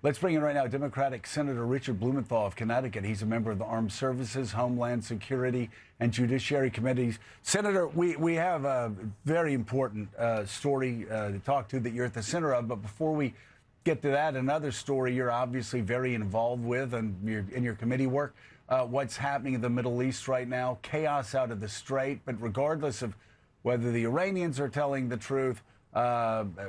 Let's bring in right now Democratic Senator Richard Blumenthal of Connecticut. He's a member of the Armed Services, Homeland Security, and Judiciary Committees. Senator, we have a very important story to talk to that you're at the center of. But before we get to that, another story you're obviously very involved with and in your committee work, what's happening in the Middle East right now, chaos out of the Strait. But regardless of whether the Iranians are telling the truth,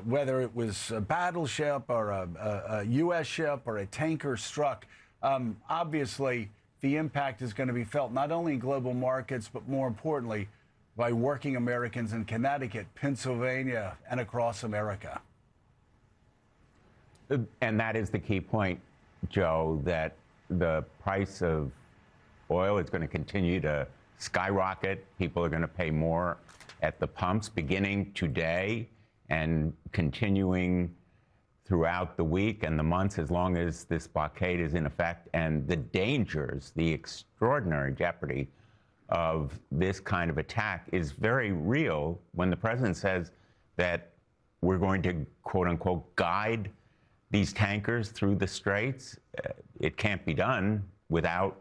whether it was a battleship or a U.S. ship or a tanker struck, obviously the impact is going to be felt not only in global markets, but more importantly, by working Americans in Connecticut, Pennsylvania, and across America. And that is the key point, Joe, that the price of oil is going to continue to skyrocket. People are going to pay more at the pumps beginning today and continuing throughout the week and the months as long as this blockade is in effect. And the dangers, the extraordinary jeopardy of this kind of attack is very real when the president says that we're going to, quote unquote, guide these tankers through the straits. It can't be done without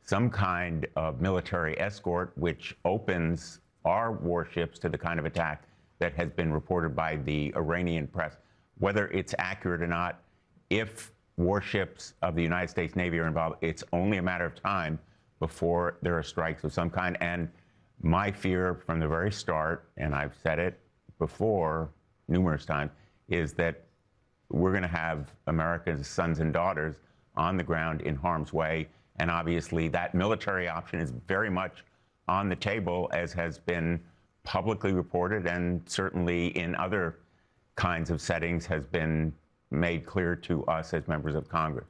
some kind of military escort, which opens our warships to the kind of attack that has been reported by the Iranian press. Whether it's accurate or not, if warships of the United States Navy are involved, it's only a matter of time before there are strikes of some kind. And my fear from the very start, and I've said it before numerous times, is that we're going to have America's sons and daughters on the ground in harm's way. And obviously that military option is very much on the table, as has been publicly reported and certainly in other kinds of settings has been made clear to us as members of Congress.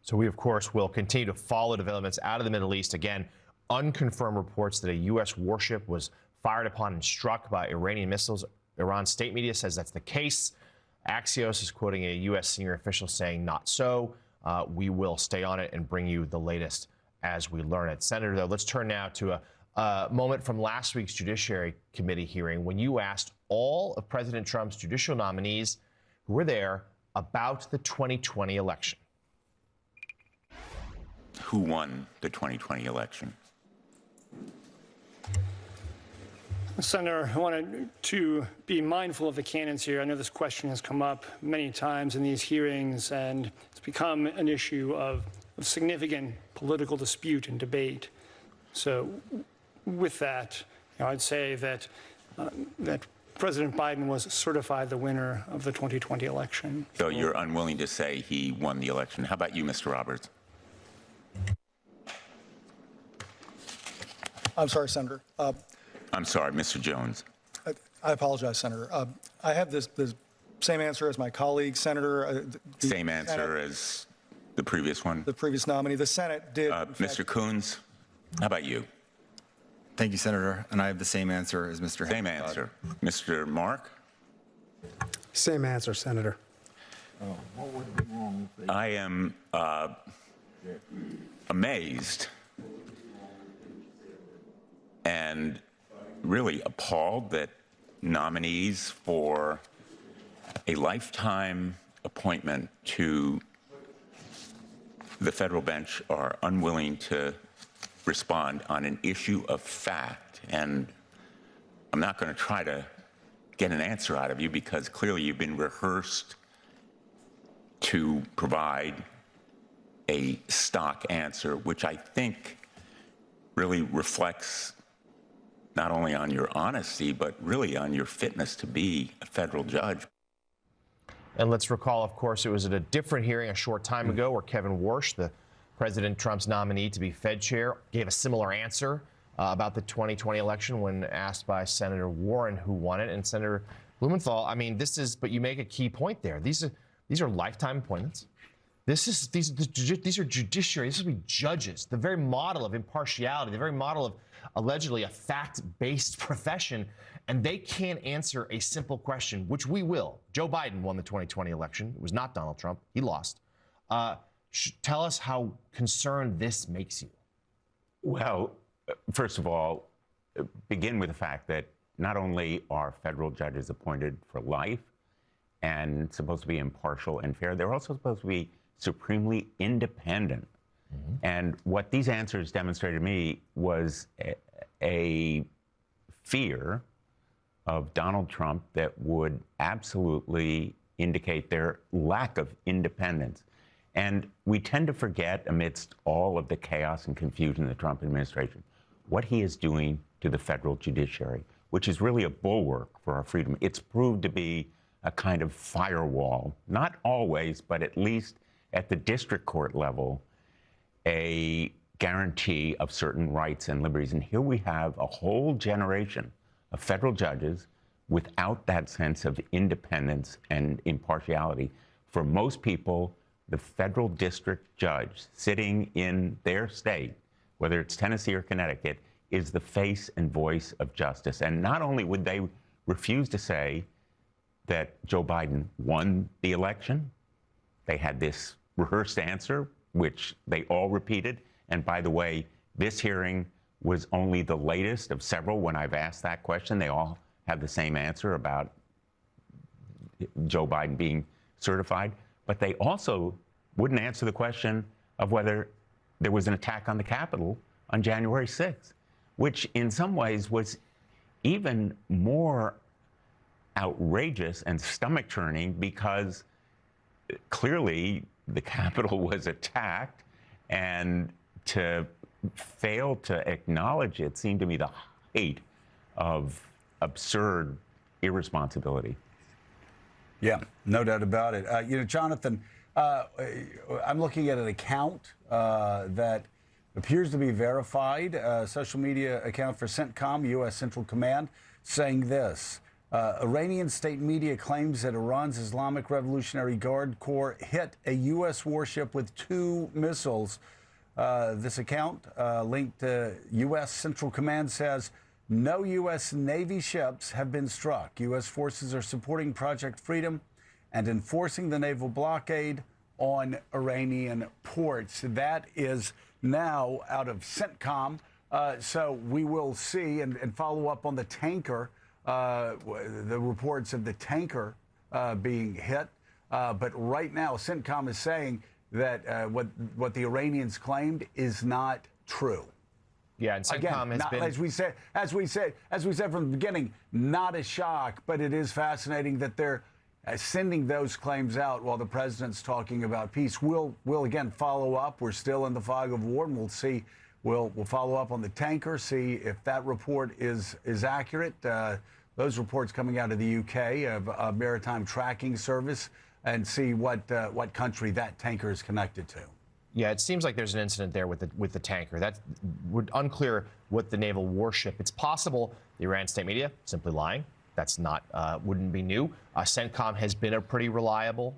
So we, of course, will continue to follow developments out of the Middle East. Again, unconfirmed reports that a U.S. warship was fired upon and struck by Iranian missiles. Iran's state media says that's the case. Axios is quoting a U.S. senior official saying not so. We will stay on it and bring you the latest as we learn it. Senator, though, let's turn now to a moment from last week's Judiciary Committee hearing when you asked all of President Trump's judicial nominees who were there about the 2020 election. Who won the 2020 election? Senator, I wanted to be mindful of the canons here. I know this question has come up many times in these hearings, and it's become an issue of significant political dispute and debate. So with that, I'd say that that President Biden was certified the winner of the 2020 election. So you're unwilling to say he won the election. How about you, Mr. Roberts? I'm sorry, Senator. I'm sorry, Mr. Jones. I apologize, Senator. I have the same answer as my colleague, Senator. Same answer as the previous one? The previous nominee. The Senate did. Mr. Coons, how about you? Thank you, Senator. And I have the same answer as Mr. Same answer. Mr. Mark? Same answer, Senator. I am amazed and really appalled that nominees for a lifetime appointment to the federal bench are unwilling to respond on an issue of fact. And I'm not going to try to get an answer out of you because clearly you've been rehearsed to provide a stock answer, which I think really reflects not only on your honesty, but really on your fitness to be a federal judge. And let's recall, of course, it was at a different hearing a short time ago where Kevin Warsh, the President Trump's nominee to be Fed chair, gave a similar answer about the 2020 election when asked by Senator Warren who won it. And Senator Blumenthal, I mean, but you make a key point there. These are lifetime appointments. These are judiciary. This will be judges. The very model of impartiality, the very model of allegedly a fact-based profession, and they can't answer a simple question, which we will. Joe Biden won the 2020 election. It was not Donald Trump. He lost. Tell us how concerned this makes you. Well, first of all, begin with the fact that not only are federal judges appointed for life, and supposed to be impartial and fair. They're also supposed to be supremely independent. And what these answers demonstrated to me was a fear of Donald Trump that would absolutely indicate their lack of independence. And we tend to forget, amidst all of the chaos and confusion in the Trump administration, what he is doing to the federal judiciary, which is really a bulwark for our freedom. It's proved to be a kind of firewall, not always, but at least at the district court level, a guarantee of certain rights and liberties. And here we have a whole generation of federal judges without that sense of independence and impartiality. For most people, the federal district judge sitting in their state, whether it's Tennessee or Connecticut, is the face and voice of justice. And not only would they refuse to say that Joe Biden won the election, they had this rehearsed answer, which they all repeated. And by the way, this hearing was only the latest of several. When I've asked that question, they all have the same answer about Joe Biden being certified. But they also wouldn't answer the question of whether there was an attack on the Capitol on January 6th, which in some ways was even more outrageous and stomach-churning because clearly the Capitol was attacked, and to fail to acknowledge it seemed to me the height of absurd irresponsibility. Yeah, no doubt about it. Jonathan, I'm looking at an account that appears to be verified, social media account for CENTCOM, U.S. Central Command, saying this. Iranian state media claims that Iran's Islamic Revolutionary Guard Corps hit a U.S. warship with 2 missiles. This account, linked to U.S. Central Command, says no U.S. Navy ships have been struck. U.S. forces are supporting Project Freedom and enforcing the naval blockade on Iranian ports. That is now out of CENTCOM. So we will see and follow up on the tanker. The reports of the tanker being hit. But right now, CENTCOM is saying that what the Iranians claimed is not true. Yeah, and CENTCOM has been, as we said from the beginning, not a shock, but it is fascinating that they're sending those claims out while the president's talking about peace. We'll again follow up. We're still in the fog of war, and we'll see. We'll follow up on the tanker, see if that report is accurate. Those reports coming out of the UK, a maritime tracking service, and see what country that tanker is connected to. yeah, it seems like there's an incident there with the tanker. That's unclear what the naval warship. It's possible the Iran state media simply lying. That's not wouldn't be new. CENTCOM has been a pretty reliable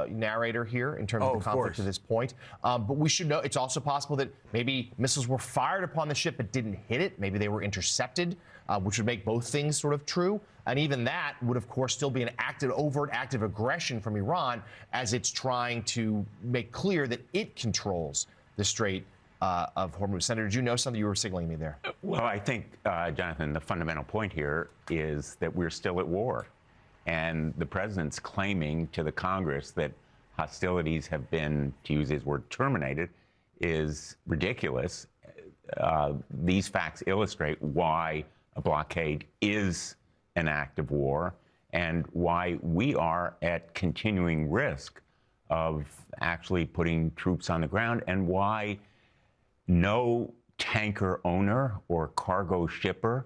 narrator here in terms of the conflict to this point. But we should know it's also possible that maybe missiles were fired upon the ship but didn't hit it. Maybe they were intercepted, which would make both things sort of true. And even that would, of course, still be an overt act of aggression from Iran as it's trying to make clear that it controls the Strait of Hormuz. Senator, did you know something? You were signaling me there. Well, I think, Jonathan, the fundamental point here is that we're still at war. And the president's claiming to the Congress that hostilities have been, to use his word, terminated, is ridiculous. These facts illustrate why a blockade is an act of war and why we are at continuing risk of actually putting troops on the ground, and why no tanker owner or cargo shipper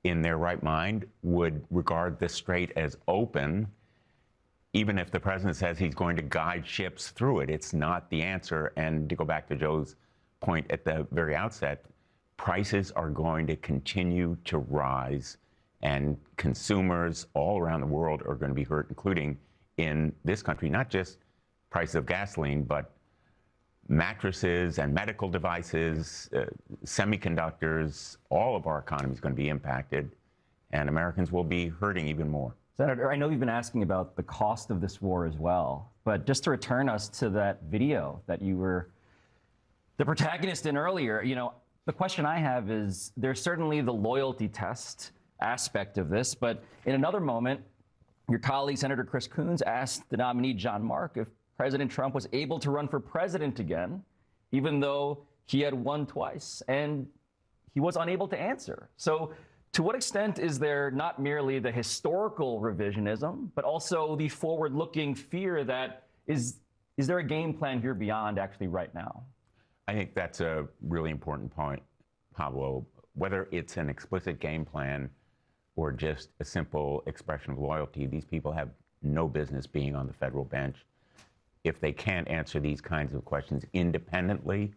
in their right mind would regard the strait as open, even if the president says he's going to guide ships through it. It's not the answer. And to go back to Joe's point at the very outset, prices are going to continue to rise, and consumers all around the world are going to be hurt, including in this country, not just prices of gasoline, but mattresses and medical devices, semiconductors. All of our economy is going to be impacted, and Americans will be hurting even more. Senator, I know you've been asking about the cost of this war as well, but just to return us to that video that you were the protagonist in earlier, the question I have is, there's certainly the loyalty test aspect of this, but in another moment, Your colleague, Senator Chris Coons, asked the nominee, John Mark, if President Trump was able to run for president again, even though he had won twice, and he was unable to answer. So to what extent is there not merely the historical revisionism, but also the forward-looking fear that is there a game plan here beyond actually right now? I think that's a really important point, Pablo. Whether it's an explicit game plan or just a simple expression of loyalty, these people have no business being on the federal bench. If they can't answer these kinds of questions independently,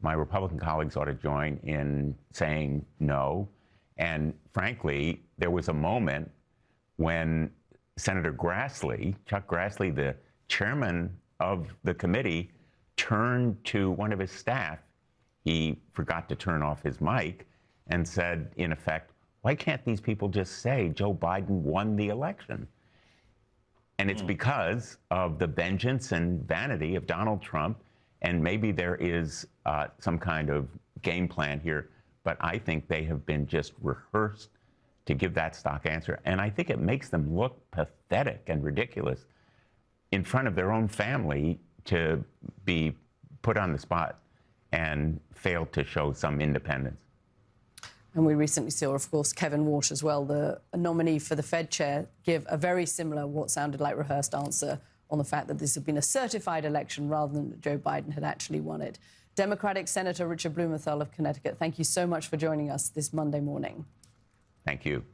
my Republican colleagues ought to join in saying no. And frankly, there was a moment when Senator Grassley, Chuck Grassley, the chairman of the committee, turned to one of his staff. He forgot to turn off his mic and said, in effect, why can't these people just say Joe Biden won the election? And it's because of the vengeance and vanity of Donald Trump. And maybe there is some kind of game plan here, but I think they have been just rehearsed to give that stock answer. And I think it makes them look pathetic and ridiculous in front of their own family to be put on the spot and fail to show some independence. And we recently saw, of course, Kevin Walsh as well, the nominee for the Fed chair, give a very similar, what sounded like rehearsed answer on the fact that this had been a certified election rather than that Joe Biden had actually won it. Democratic Senator Richard Blumenthal of Connecticut, thank you so much for joining us this Monday morning. Thank you.